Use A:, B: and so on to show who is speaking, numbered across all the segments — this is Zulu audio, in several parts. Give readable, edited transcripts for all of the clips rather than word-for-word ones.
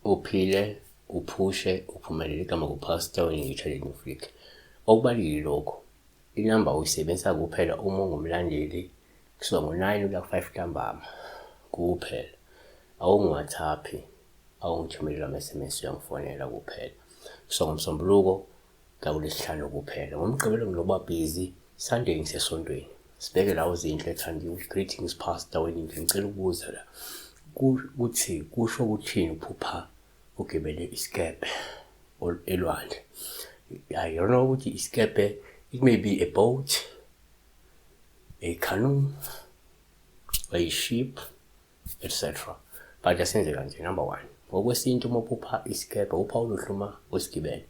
A: uphile, uphushe, uphumelele igama kupastor ngi-challenge uflick. Okubalulekile lokho, inamba uyisebenzisa kuphela uma ungumlandeli kusuka ngo-9 kuya ku-5 ntambama kuphela. Awungi-WhatsApp, awungithumelela ama-SMS, uyangifonela kuphela. Kusuka ngoMsombuluko kuLwesihlanu kuphela. ngoMgqibelo ngizoba busy, Sunday ngisesontweni. Sibeke la uzinhle ethandiwe. Greetings pastor Weningi, ngicela ukubuza la. Kuthi kusho ukuthini uphupha ugibele isikebhe elwandle? I don't know ukuthi isikebhe, it may be a boat, a canoe, a ship, etc. But asenze kanje. Number 1, ngokwesintu uma uphupha isikebhe, upha uluhluma osigibele,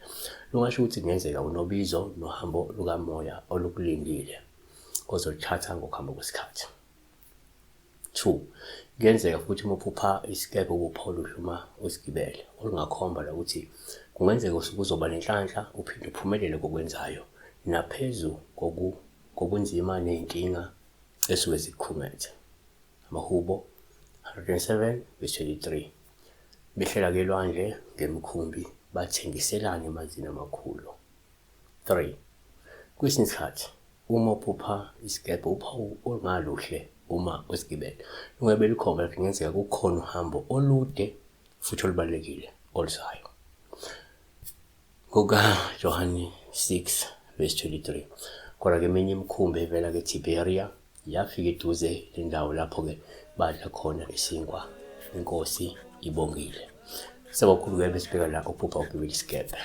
A: lungasho ukuthi kungenzeka unobizo nohambo lukamoya olukulindile ozolithatha ngokuhamba kwesikhathi. 2, kuyenzeka futhi uma uphupha isikebhe upha uluhluma osigibele olungakhomba la ukuthi kungenzeka uzoba nenhlanhla uphinde uphumelele kokwenzayo naphezu kobunzima ney'nkinga esuke zikukhumethe. Amahubo 107:23. Behlela kelwandle ngemkhumbi bathengiselana emanzini amakhulu. 3, kwesinye isikhathi uma uphupha isikebhe uphawu olungaluhle uma usigibele lungabe lukhomba lapho kungenzeka kukhona uhambo olude futhi olubalulekile oluzayo. Johani 6:23. Kodwa-ke eminye imikhumbi evela keTiberia yafika eduze lendawo lapho-ke badla khona isinkwa. Inkosi ibongile. Sabakhulu-ke besibheka la uphupha ugibela isikebhe.